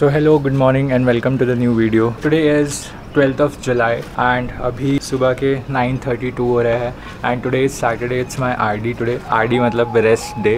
So hello, good morning and welcome to the new video. Today is 12th of July and अभी सुबह के 9:32 हो रहे हैं and today is Saturday. It's my RD today. RD मतलब rest day.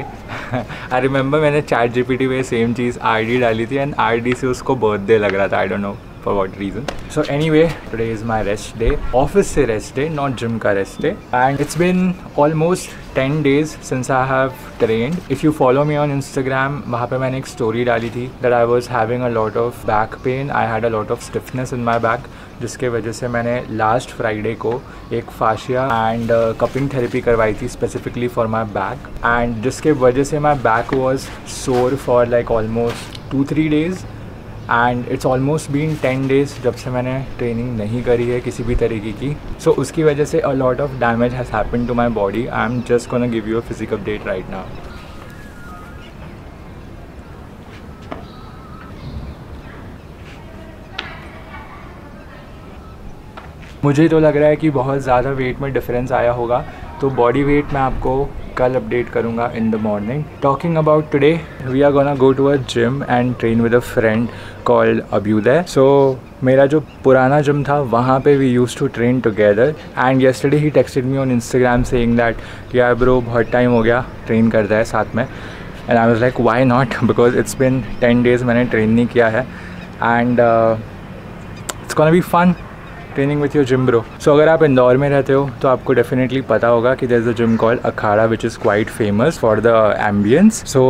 I remember मैंने ChatGPT पे same चीज़ RD डाली थी and RD से उसको birthday लग रहा था. I don't know for what reason. So anyway, today is my rest day. Office से rest day, not gym का rest day. And it's been almost 10 days since I have trained. If you follow me on Instagram, वहाँ पे मैंने एक story डाली थी that I was having a lot of back pain. I had a lot of stiffness in my back, जिसके वजह से मैंने लास्ट फ्राइडे को एक फाशिया एंड कपिंग थेरेपी करवाई थी specifically for my back, and जिसके वजह से my back was sore for like almost 2-3 days. And it's almost been 10 days जब से मैंने ट्रेनिंग नहीं करी है किसी भी तरीके की. सो उसकी वजह से a lot of damage has happened to my body. I am just gonna give you a physique update right now. मुझे तो लग रहा है कि बहुत ज़्यादा वेट में डिफरेंस आया होगा, तो बॉडी वेट मैं आपको कल अपडेट करूँगा in the morning. Talking about today, we are gonna go to a gym and train with a friend called Abhyuday. So मेरा जो पुराना जिम था वहाँ पे we use to train together, and yesterday he texted me on Instagram saying that यार bro बहुत time हो गया ट्रेन करता है साथ में. And I was like why not, because it's been 10 days मैंने ट्रेन नहीं किया है and it's gonna be fun training with your gym bro. So अगर आप इंदौर में रहते हो तो आपको डेफिनेटली पता होगा कि there is a gym called Akhada which is quite famous for the ambiance. So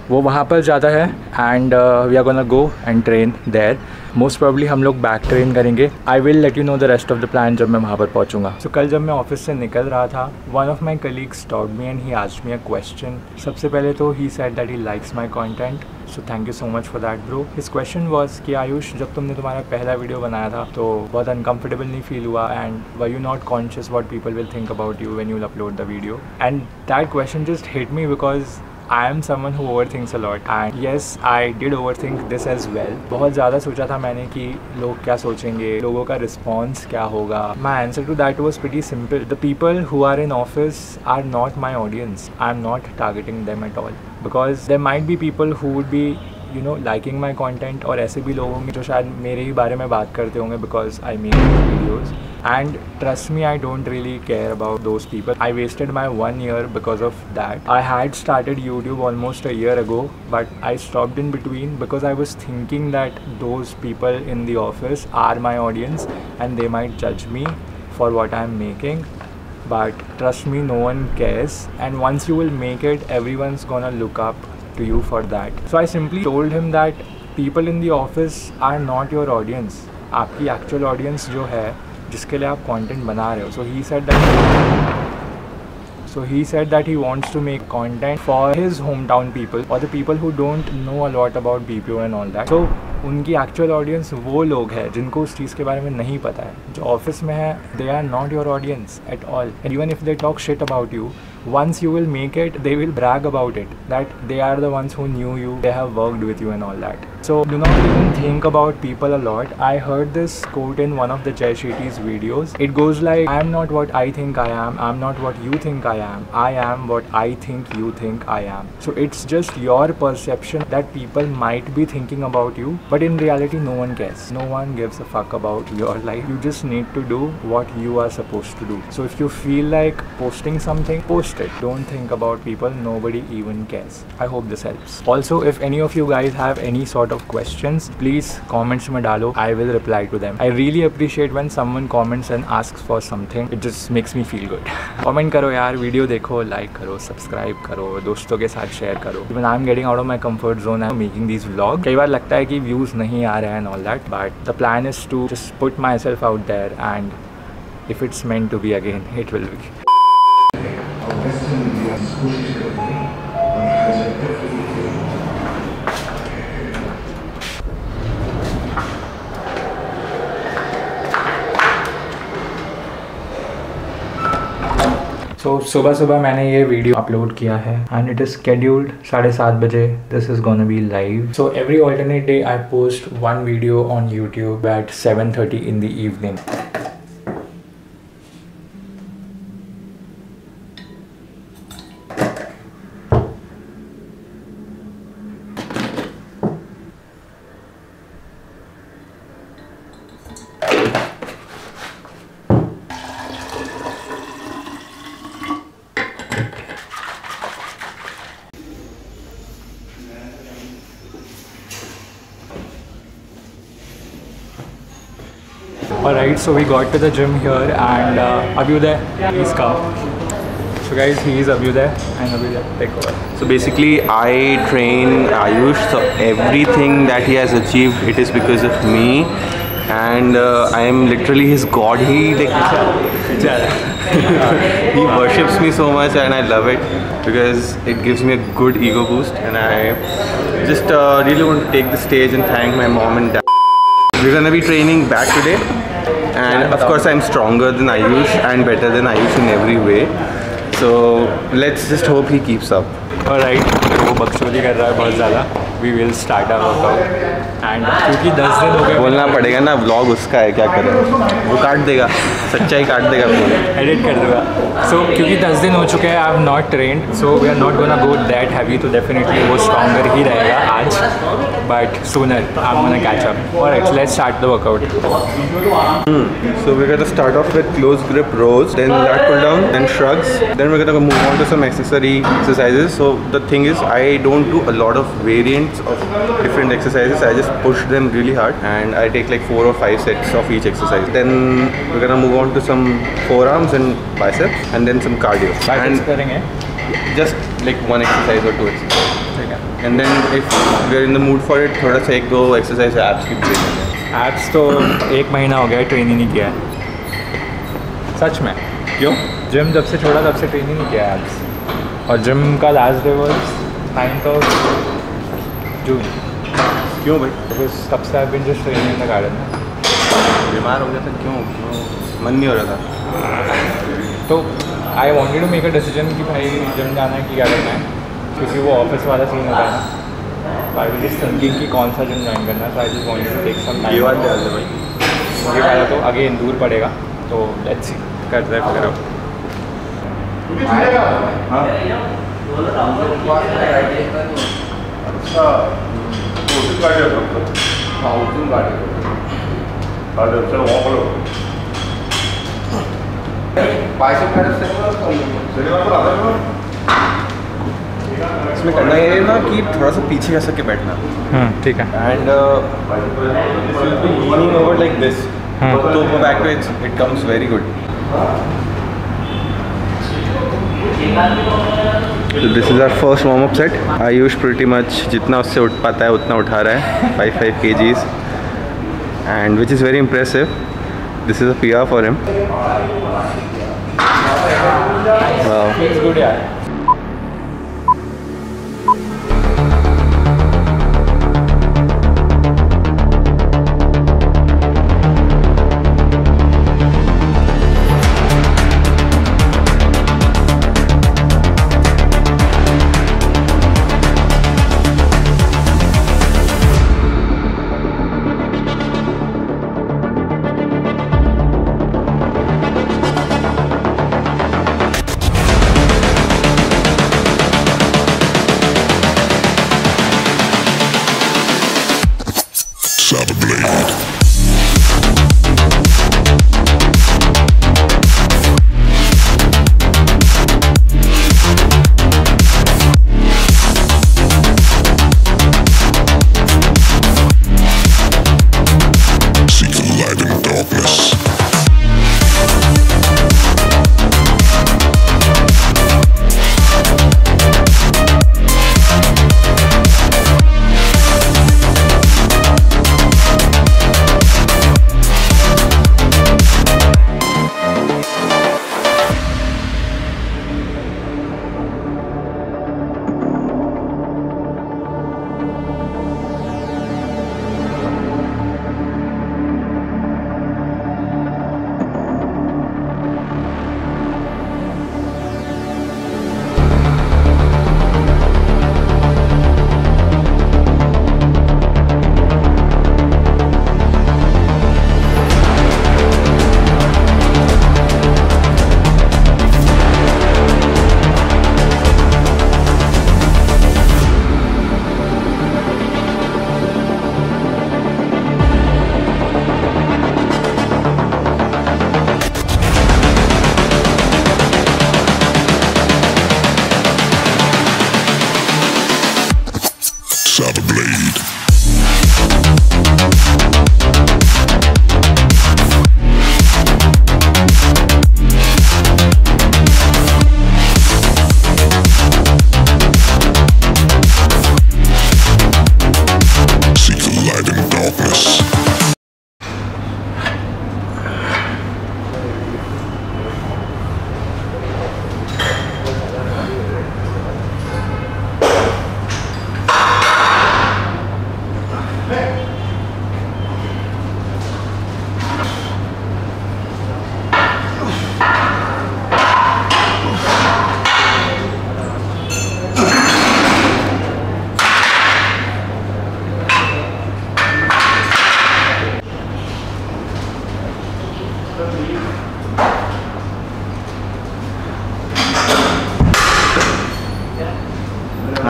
वो वहाँ पर ज़्यादा है and we are gonna go and train there. Most probably हम लोग बैक ट्रेन करेंगे. I will let you know the rest of the plan जब मैं वहाँ पर पहुँचूँगा. सो कल जब मैं ऑफिस से निकल रहा था, one of my colleagues stopped me and he asked me a question. सबसे पहले तो he said that he likes my content, so thank you so much for that bro. His question was कि आयुष, जब तुमने तुम्हारा पहला वीडियो बनाया था तो बहुत अनकम्फर्टेबल नहीं फील हुआ, and were you not conscious what people will think about you when you will upload the video. And that question just hit me because I am someone who overthinks a lot, and yes, I did overthink this as well. बहुत ज़्यादा सोचा था मैंने कि लोग क्या सोचेंगे, लोगों का रिस्पॉन्स क्या होगा. My answer to that was pretty simple. The people who are in office are not my audience. I am not targeting them at all, because there might be people who would be liking my content, और ऐसे भी लोग होंगे जो शायद मेरे ही बारे में बात करते होंगे because I make videos. And trust me, I don't really care about those people. I wasted my 1 year because of that. I had started YouTube almost a year ago, but I stopped in between because I was thinking that those people in the office are my audience and they might judge me for what I'm making. But trust me, no one cares, and once you will make it, everyone's gonna look up to you for that. So I simply told him that people in the office are not your audience. आपकी actual audience जो है जिसके लिए आप content बना रहे हो. So he said that he wants to make content for his hometown people or the people who don't know a lot about BPO and all that. So उनकी एक्चुअल ऑडियंस वो लोग हैं जिनको उस चीज़ के बारे में नहीं पता है. जो ऑफिस में है, they are not your audience at all. And even if they talk shit about you, once you will make it, they will brag about it, that they are the ones who knew you, they have worked with you and all that. So do not even think about people a lot. I heard this quote in one of the Jay Shetty's videos. It goes like, I am not what I think I am, I am not what you think I am what I think you think I am. So it's just your perception that people might be thinking about you, but in reality no one cares. No one gives a fuck about your life. You just need to do what you are supposed to do. So if you feel like posting something, post it. Don't think about people. Nobody even cares. I hope this helps. Also, if any of you guys have any sort of questions, please comments में डालो. I will reply to them. I really appreciate when someone comments and asks for something. It just makes me feel good. Comment करो यार, video देखो, like करो, subscribe करो, दोस्तों के साथ शेयर करो. Even I'm getting out of my comfort zone and making these vlogs. कई बार लगता है कि views नहीं आ रहे हैं and all that, but the plan is to just put myself out there, and if it's meant to be again, it will be. So सुबह सुबह मैंने ये वीडियो अपलोड किया है एंड इट इज़ स्केड्यूल्ड 7:30 बजे. This is gonna be live. So every alternate day I post one video on YouTube at 7:30 in the evening. Alright, so we got to the gym here and Abhyuday, please come. So guys, he is Abhyuday and Abhyuday, take over. So basically I train Ayush, so everything that he has achieved, it is because of me, and I am literally his god. He he worships me so much and I love it because it gives me a good ego boost, and I just really want to take the stage and thank my mom and dad. We're gonna be training back today, and of course I'm stronger than Ayush and better than Ayush in every way. So let's just hope he keeps up. Alright, वो बकचोदी कर रहा है बहुत ज़्यादा. We will start our workout. And क्योंकि 10 दिन हो गए, बोलना पड़ेगा ना, व्लॉग उसका है, क्या करें, वो काट देगा, सच्चाई काट देगा, एडिट कर दूँगा. So क्योंकि 10 दिन हो चुके हैं, I have not trained, so we are not gonna go that heavy. तो definitely वो stronger ही रहेगा आज, but sooner I'm gonna catch up. Alright, so let's start the workout. So we're gonna start off with close grip rows, then lat pull down, then shrugs, then we're gonna move on to some accessory exercises. So the thing is, I don't do a lot of variants of different exercises. I just push them really hard, and I take like 4 or 5 sets of each exercise. Then we're gonna move on to some forearms and biceps, and then some cardio. Biceps करेंगे? Just like 1 exercise or 2 exercises. And then if we're in the mood for it, थोड़ा सा 1-2 exercise abs की training. Abs तो 1 महीना हो गया train ही नहीं किया है. सच में? क्यों? जिम जब से छोड़ा तब से ट्रेन ही नहीं किया है abs. और जिम का last day was 9th of June. क्यों भाई? Because तब से I've been just training in the garden. बीमार हो गया था, क्यों मन नहीं हो रहा था? तो I wanted to make a decision कि भाई जिम जाना है कि क्या करना है, क्योंकि वो ऑफिस वाला सीन होता है ना. I was just thinking कि कौन सा जिम ज्वाइन करना है, so I just wanted to take some time. ये वाला डाल दे भाई. ये वाला तो आगे दूर पड़ेगा, तो let's see करते हैं फिगर आउट. इसमें करना ये है ना कि थोड़ा सा पीछे जा सके बैठना. ठीक है. And leaning over like this. तो वो back to it comes very good. So this is our first warm up set. Ayush pretty much जितना उससे उठ पाता है उतना उठा रहा है, 5 kgs, and which is very impressive. This is a PR for him. Wow. Feels good यार.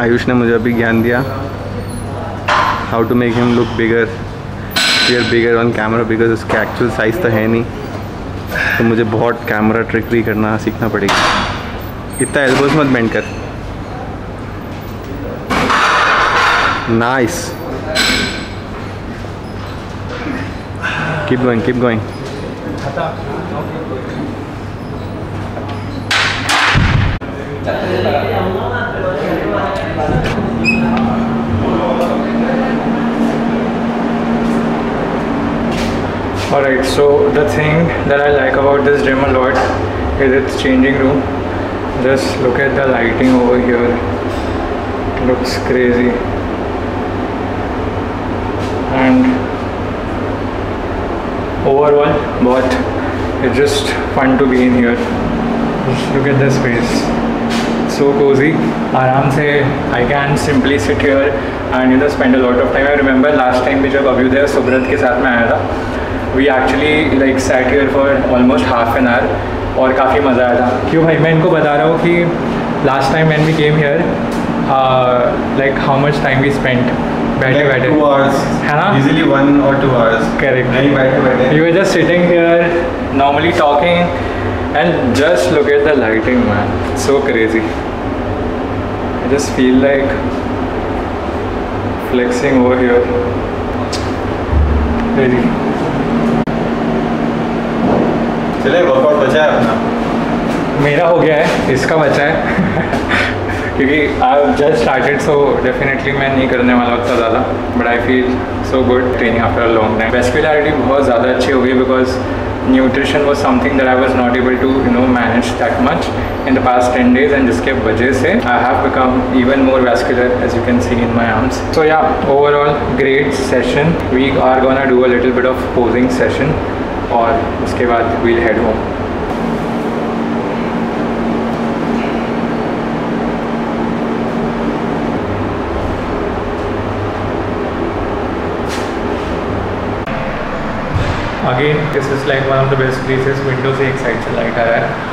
आयुष ने मुझे अभी ज्ञान दिया how to make him look bigger, bigger on camera because उसका एक्चुअल साइज़ तो है नहीं, तो मुझे बहुत कैमरा ट्रिकरी करना सीखना पड़ेगा। इतना एल्बोज मत बेंड कर। Nice, keep going, keep going. Alright, so the thing that I like about this gym a lot is its changing room. Just look at the lighting over here, looks crazy. And overall, but it's just fun to be in here. Just look at the space, so cozy. आराम से I can simply sit here and spend a lot of time. I remember last time भी जब अभ्युदय सुब्रत के साथ में आया था, we actually like sat here for almost half an hour और काफ़ी मज़ा आया था। क्यों भाई, मैं इनको बता रहा हूँ कि last time when we came here, like how much time we spent बैठे बैठे 2 hours है ना, easily 1 or 2 hours। Correct। नहीं बैठे बैठे You were just sitting here normally talking and just look at the lighting, man, so crazy. I just feel like flexing over here, crazy। चले, workout बचा है अपना। मेरा हो गया है, इसका बचा है क्योंकि I just started, so definitely मैं नहीं करने वाला उतना ज़्यादा, but I feel so good training after a long time. Vascularity बहुत ज़्यादा अच्छी हो गई because nutrition was something that I was not able to manage that much in the past 10 days, and जिसके वजह से I have become even more vascular as you can see in my arms. So yeah, overall great session. We are gonna do a little bit of posing session और उसके बाद we'll head home. Again this is like one of the best places, window से एक side से light आ रहा है।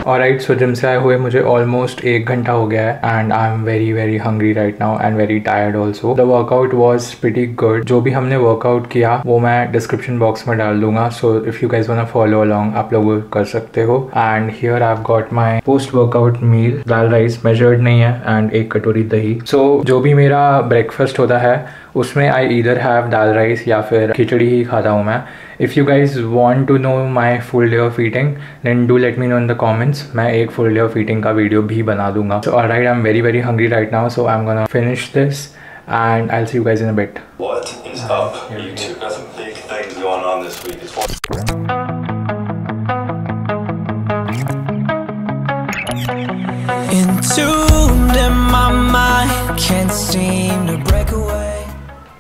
Alright, सो gym से आए हुए मुझे ऑलमोस्ट 1 घंटा हो गया है and I am very hungry right now and very tired also. The workout was pretty good. जो भी हमने वर्कआउट किया वो मैं डिस्क्रिप्शन बॉक्स में डाल दूंगा, so if you guys want to follow along आप लोग कर सकते हो। And here I have got my post workout meal, dal rice measured नहीं है एंड 1 कटोरी दही। सो जो भी मेरा ब्रेकफास्ट होता है उसमें I either have dal rice या फिर खिचड़ी ही खाता हूँ मैं। If you guys want to know my full day of eating then do let me know in the comments, मैं एक फुल डे ऑफ ईटिंग का वीडियो भी बना दूंगा। So alright, I am very hungry right now, so I am gonna finish this and I'll see you guys in a bit. What is up, YouTube? Got some big things going on this week. Entombed in my mind, can't seem to break away.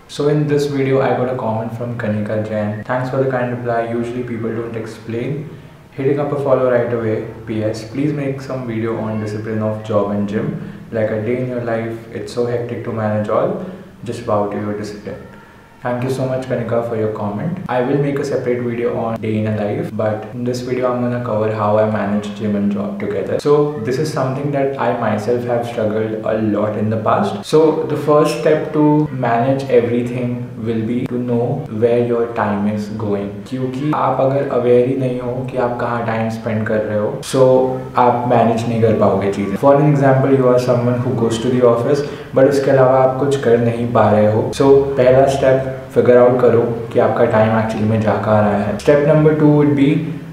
So in this video I got a comment from Kanika Jain. Thanks for the kind reply. Usually people don't explain. Hitting up a follow right away. PS, please make some video on discipline of job and gym, like a day in your life. It's so hectic to manage all. Just bow to your discipline. Thank you so much Kanika for your comment. I will make a separate video on day in a life, but in this video I'm gonna cover how I manage gym and job together. So this is something that I myself have struggled a lot in the past. So the first step to manage everything will be to know where your time is going. क्योंकि आप अगर aware ही नहीं हो कि आप कहाँ time spend कर रहे हो, so आप manage नहीं कर पाओगे चीज़ें। For an example, you are someone who goes to the office, but उसके अलावा आप कुछ कर नहीं पा रहे हो। So पहला step फिगर आउट करो कि आपका टाइम एक्चुअली में जा कहाँ रहा है। Step number 2 would be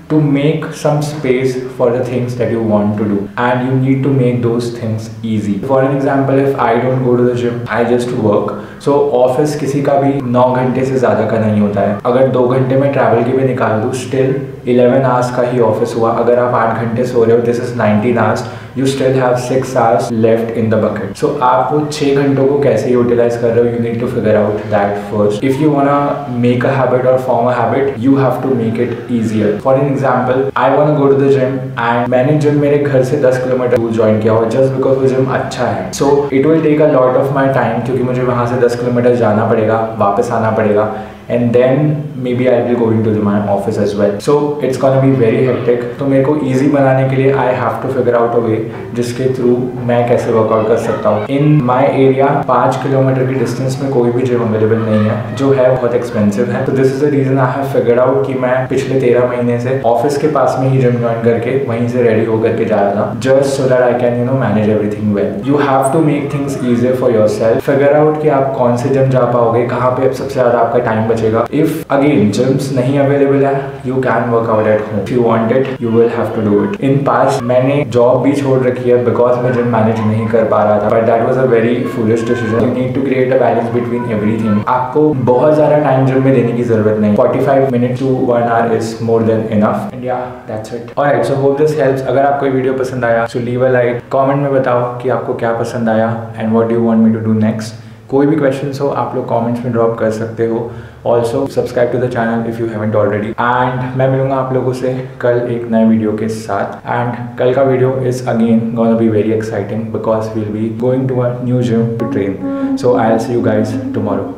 to make some space for the things that you want to do, and you need to make those things easy. For an example, if I don't go to the gym, I just work. So office किसी का भी 9 घंटे से ज़्यादा का नहीं होता है। अगर 2 घंटे में ट्रैवल के भी निकाल दूँ, स्टिल 11 आवर्स का ही ऑफिस हुआ। अगर आप 8 घंटे सो रहे हो, this is 19 hours, you still have 6 hours left in the bucket. So आप वो 6 घंटों को कैसे यूटिलाइज कर रहे हो, you need to figure out that first. If you wanna make a habit और form a habit, you have to make it easier. For an example, I want to go to the gym and मैंने gym मेरे घर से 10 kilometre दूर join किया हुआ, just because वो gym अच्छा है। So it will take a lot of my time, क्योंकि मुझे वहाँ से 10 किलोमीटर जाना पड़ेगा, वापस आना पड़ेगा, and then maybe I'll be going to my office as well. So it's gonna be very hectic. तो मेरे को easy बनाने के लिए I have to figure out a way जिसके थ्रू मैं कैसे वर्कआउट कर सकता हूँ. In my area 5 किलोमीटर की डिस्टेंस में कोई भी जिम अवेलेबल नहीं है, जो है बहुत एक्सपेंसिव है. तो this is the reason I have figured out कि मैं पिछले 13 महीने से ऑफिस के पास में ही जिम ज्वाइन करके वहीं से रेडी होकर के जा रहा था, just so that I can manage everything well. You have to make things easier for yourself. Figure out कि आप कौन से जिम जा पाओगे, कहाँ पे सबसे ज्यादा आपका टाइम बचेगा. इफ अगेन जिम्स नहीं अवेलेबल है, you can work out at home. If you want it you will have to do it. In past मैंने जॉब भी छोड़ रखी है बिकॉज मैं जिम मैनेज नहीं कर पा रहा था, but that was a very foolish decision. You need to create a balance between everything. आपको बहुत ज्यादा टाइम जिम में देने की जरूरत नहीं. 45 minute to 1 hour is more than enough. And yeah that's it. Alright, so hope this helps. अगर आपको ये वीडियो पसंद आया so leave a like. Comment में बताओ कि आपको क्या पसंद आया and what do you want me to do next. कोई भी क्वेश्चंस हो आप लोग कमेंट्स में ड्रॉप कर सकते हो. Also subscribe to the channel if you haven't already. And मैं मिलूंगा आप लोगों से कल एक नए वीडियो के साथ. एंड कल का video is again gonna be very exciting because we'll be going to a new gym to train. So I will see you guys tomorrow.